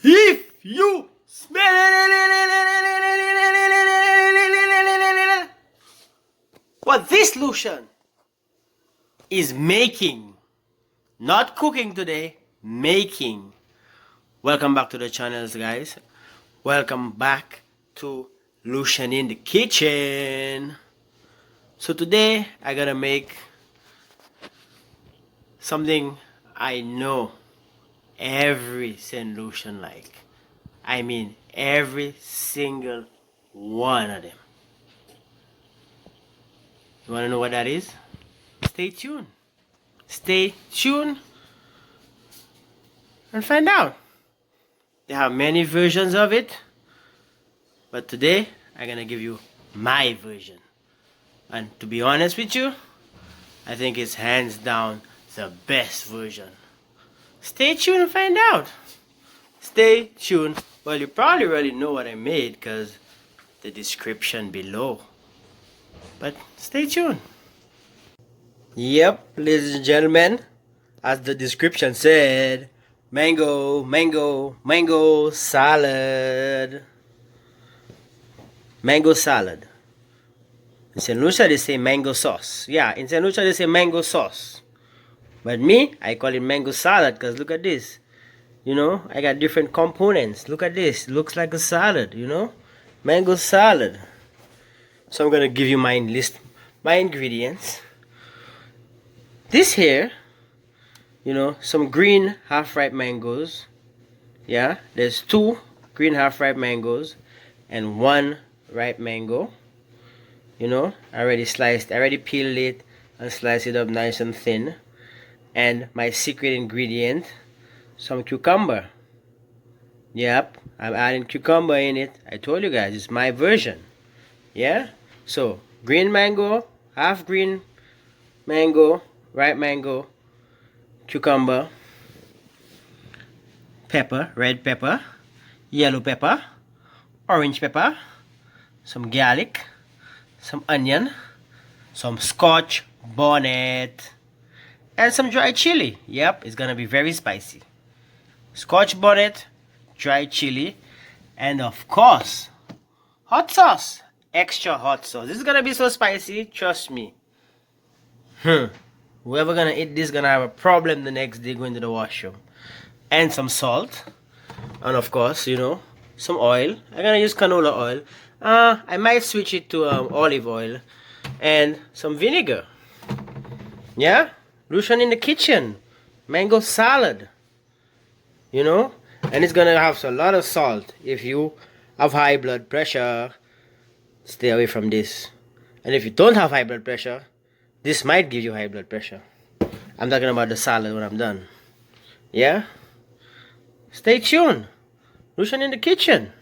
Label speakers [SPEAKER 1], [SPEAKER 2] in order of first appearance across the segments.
[SPEAKER 1] If you smell what this Lucian is making, not cooking today, making. Welcome back to the channels, guys. Welcome back to Lucian in the kitchen. So today I gotta make something I know every St. Lucian like. I mean every single one of them. You wanna know what that is? Stay tuned. Stay tuned and find out. There are many versions of it, but today I'm gonna give you my version. And to be honest with you, I think it's hands down the best version. Stay tuned and find out. Stay tuned. Well, you probably already know what I made because the description below. But stay tuned. Yep, ladies and gentlemen, as the description said, mango salad. Mango salad. In St. Lucia they say mango sauce. Yeah, in St. Lucia they say mango sauce. But me, I call it mango salad because look at this. You know, I got different components. Look at this. It looks like a salad, you know. Mango salad. So I'm going to give you my list, my ingredients. This here, you know, some green half-ripe mangoes. Yeah, there's 2 green half-ripe mangoes and 1 ripe mango. You know, I already peeled it and sliced it up nice and thin. And my secret ingredient, some cucumber. Yep, I'm adding cucumber in it. I told you guys, it's my version. Yeah, so green mango, half green mango, ripe mango, cucumber, pepper, red pepper, yellow pepper, orange pepper, some garlic, some onion, some scotch bonnet, and some dry chili. Yep, it's gonna be very spicy. Scotch bonnet, dry chili, and of course, hot sauce. Extra hot sauce. This is gonna be so spicy, trust me. Whoever gonna eat this gonna have a problem the next day going to the washroom. And some salt. And of course, you know, some oil. I'm gonna use canola oil. I might switch it to olive oil. And some vinegar. Yeah? Lucian in the kitchen. Mango salad. You know? And it's gonna have a lot of salt. If you have high blood pressure, stay away from this. And if you don't have high blood pressure, this might give you high blood pressure. I'm talking about the salad when I'm done. Yeah? Stay tuned. Lucian in the kitchen.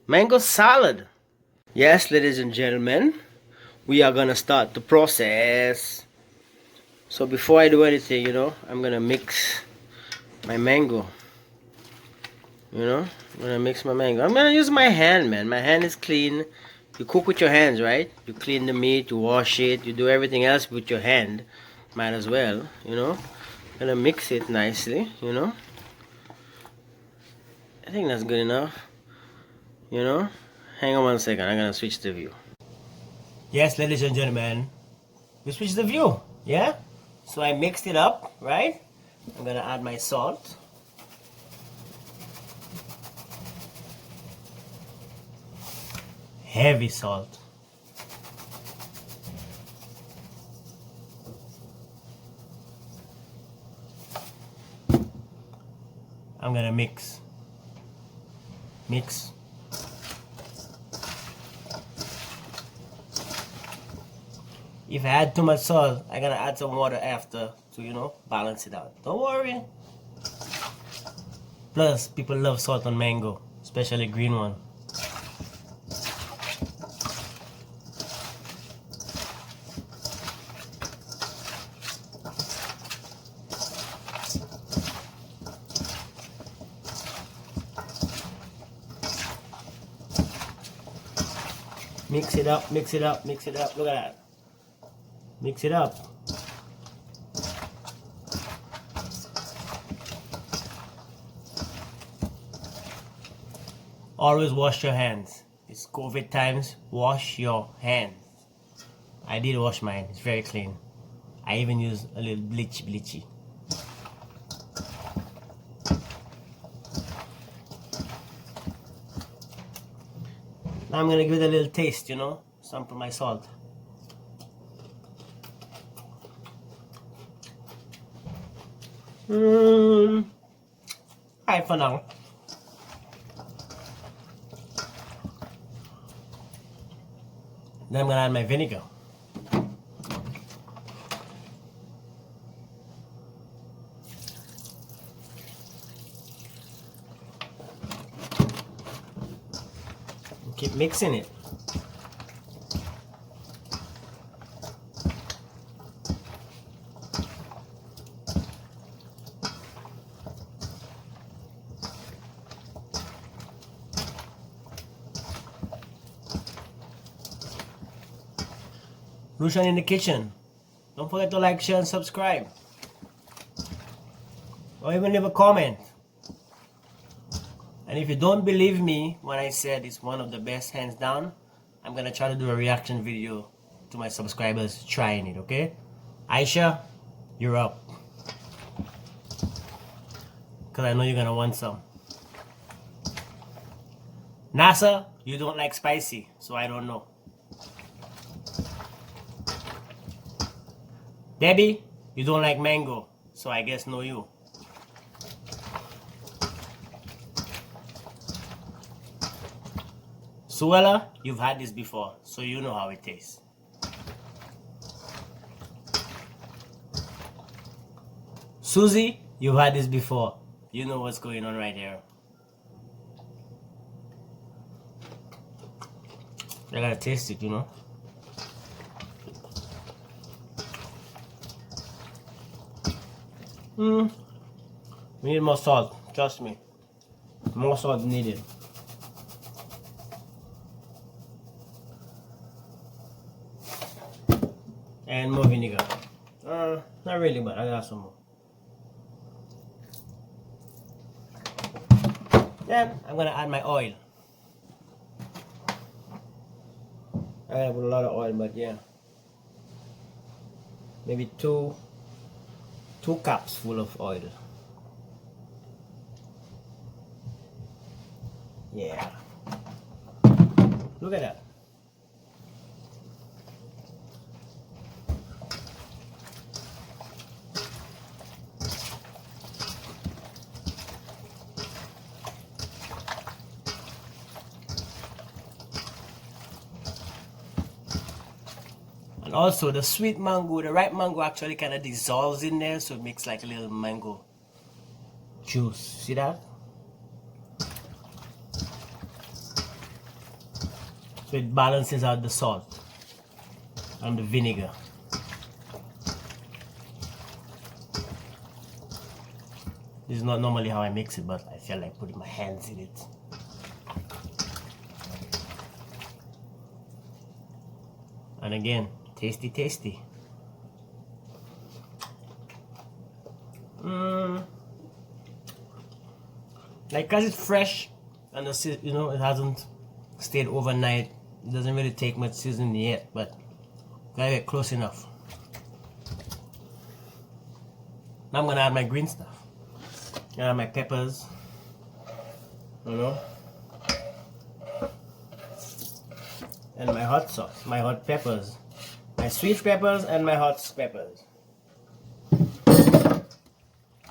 [SPEAKER 1] Mango salad. Yes, ladies and gentlemen, we are gonna start the process. So before I do anything, you know, I'm gonna mix my mango. You know, I'm gonna mix my mango. I'm gonna use my hand, man. My hand is clean. You cook with your hands, right? You clean the meat, you wash it, you do everything else with your hand. Might as well, you know. I'm gonna mix it nicely, you know. I think that's good enough. You know. Hang on one second, I'm gonna switch the view. Yes, ladies and gentlemen, we switch the view, yeah? So I mixed it up, right? I'm gonna add my salt. Heavy salt. I'm gonna mix. If I add too much salt, I'm gonna add some water after to, you know, balance it out. Don't worry. Plus, people love salt on mango, especially green one. Mix it up, mix it up, mix it up. Look at that. Mix it up. Always wash your hands. It's COVID times. Wash your hands. I did wash mine. It's very clean. I even use a little bleachy. Now I'm gonna give it a little taste, you know, sample my salt. Alright for now. Then I'm gonna add my vinegar. Keep mixing it. Lucian in the kitchen. Don't forget to like, share, and subscribe. Or even leave a comment. And if you don't believe me when I said it's one of the best, hands down, I'm gonna try to do a reaction video to my subscribers trying it, okay? Aisha, you're up. Because I know you're gonna want some. Nasa, you don't like spicy, so I don't know. Debbie, you don't like mango, so I guess no you. Suella, you've had this before, so you know how it tastes. Susie, you've had this before. You know what's going on right here. I gotta taste it, you know. We need more salt, trust me. More salt needed. And more vinegar. Not really, but I got some more. Then I'm gonna add my oil. I gotta put a lot of oil, but yeah, maybe two cups full of oil. Yeah, look at that. And also the sweet mango, the ripe mango actually kind of dissolves in there, so it makes like a little mango juice. See that? So it balances out the salt and the vinegar. This is not normally how I mix it, but I feel like putting my hands in it. And again, tasty, tasty. Like, cause it's fresh and the, you know, it hasn't stayed overnight. It doesn't really take much seasoning yet, but gotta get close enough. Now I'm gonna add my green stuff. Add my peppers, you know, and my hot sauce, my hot peppers, my sweet peppers and my hot peppers.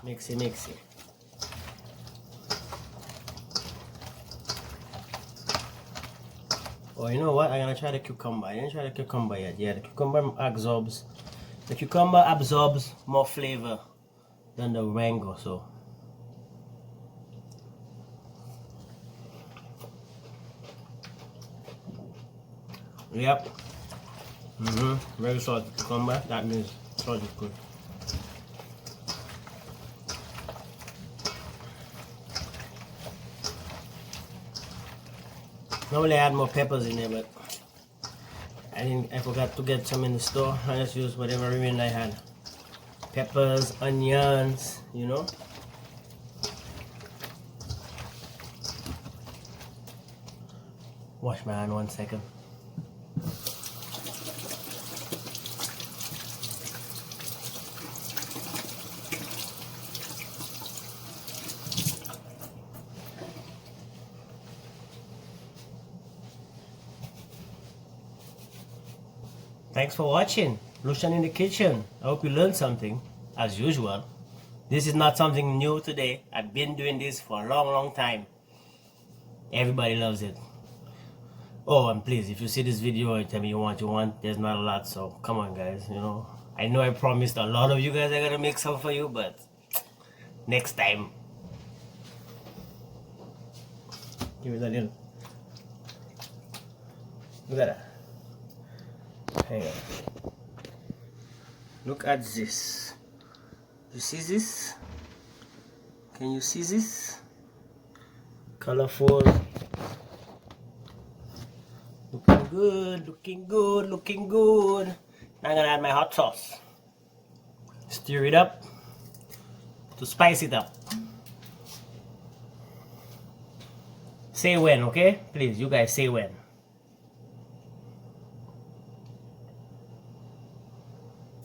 [SPEAKER 1] Mix it, mix it. Oh, you know what? I'm gonna try the cucumber. I didn't try the cucumber yet. Yeah, the cucumber absorbs more flavor than the mango, so. Yep. Very salty cucumber. That means salt is good. Normally I add more peppers in there, but I forgot to get some in the store. I just used whatever remained I had. Peppers, onions, you know. Wash my hand 1 second. Thanks for watching. Lucian in the kitchen. I hope you learned something, as usual. This is not something new today. I've been doing this for a long time. Everybody loves it. Oh, and please, if you see this video and tell me you want, there's not a lot, so come on guys, you know. I know I promised a lot of you guys I'm gonna make some for you, but next time. Give me that little. Look at that. Hang on. Look at this. You see this? Can you see this? Colorful. Looking good, looking good, looking good. Now I'm gonna add my hot sauce. Stir it up to spice it up. Say when, okay? Please, you guys say when.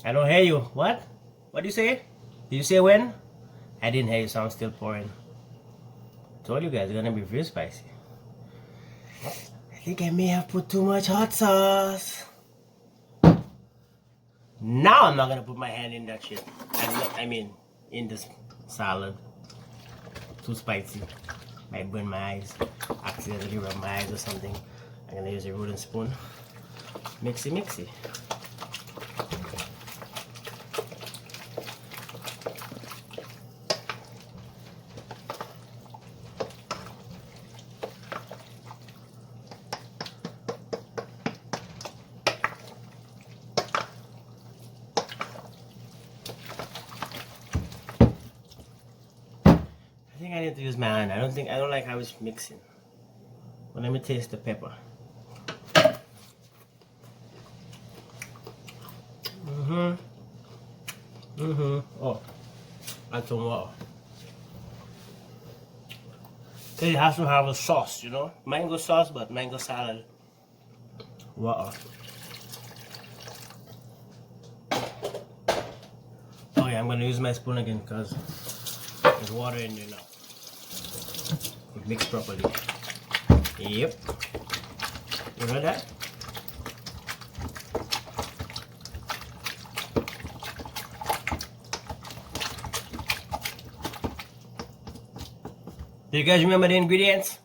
[SPEAKER 1] I don't hear you. What? What do you say? Did you say when? I didn't hear you, so I'm still pouring. Told you guys it's gonna be real spicy. I think I may have put too much hot sauce. Now I'm not gonna put my hand in that shit. I mean, in this salad. Too spicy. Might burn my eyes. Accidentally rub my eyes or something. I'm gonna use a wooden spoon. Mixy, mixy. I think I need to use my hand. I don't like how it's mixing. But let me taste the pepper. Oh, add some water. It has to have a sauce, you know? Mango sauce, but mango salad. Water. Oh yeah, I'm gonna use my spoon again because there's water in there now. Mix properly. Yep. You know that? Do you guys remember the ingredients?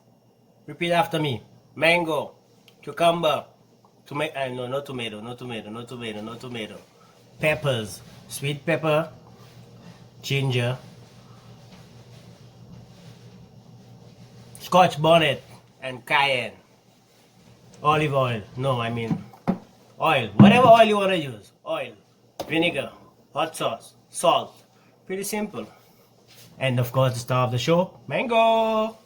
[SPEAKER 1] Repeat after me. Mango, cucumber, no tomato. Peppers, sweet pepper, ginger, scotch bonnet, and cayenne. Olive oil. No, I mean oil. Whatever oil you want to use. Oil, vinegar, hot sauce, salt. Pretty simple. And of course, the star of the show, mango.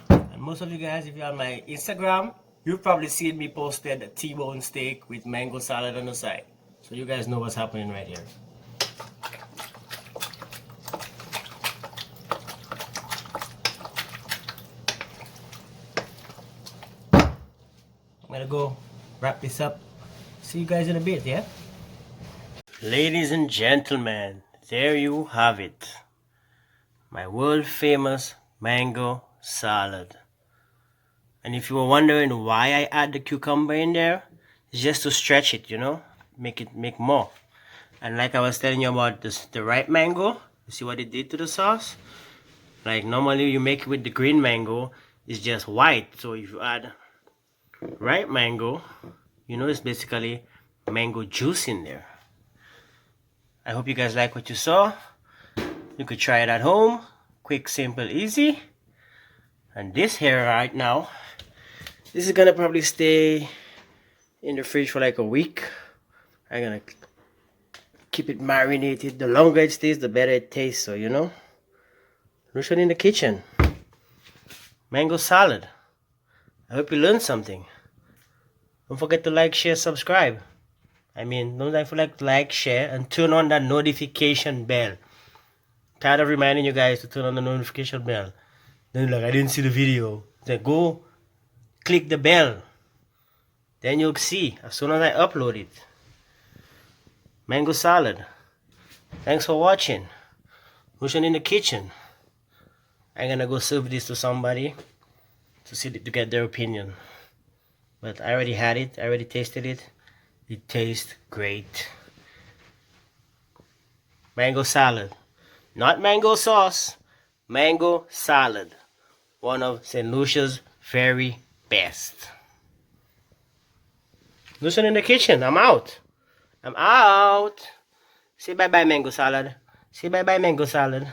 [SPEAKER 1] And most of you guys, if you're on my Instagram, you've probably seen me posted a T-bone steak with mango salad on the side. So you guys know what's happening right here. I'm gonna go wrap this up. See you guys in a bit, yeah? Ladies and gentlemen, there you have it. My world famous mango salad. And if you were wondering why I add the cucumber in there, it's just to stretch it, you know? Make more. And like I was telling you about this, the ripe mango, you see what it did to the sauce? Like normally you make it with the green mango, it's just white. So if you add ripe mango, you know, it's basically mango juice in there. I hope you guys like what you saw. You could try it at home. Quick, simple, easy. And this here right now, this is gonna probably stay in the fridge for like a week. I'm gonna keep it marinated. The longer it stays, the better it tastes. So you know, Lucian in the kitchen. Mango salad. I hope you learned something. Don't forget to like, share, subscribe. I mean, don't forget to like, share, and turn on that notification bell. Tired of reminding you guys to turn on the notification bell. Then you're like, I didn't see the video. Then go click the bell. Then you'll see as soon as I upload it. Mango salad. Thanks for watching. Lucian in the kitchen. I'm gonna go serve this to somebody to get their opinion. But I already had it. I already tasted it. It tastes great. Mango salad. Not mango sauce. Mango salad. One of St. Lucia's very best. Lucian in the kitchen. I'm out. I'm out. Say bye-bye, mango salad. Say bye-bye, mango salad.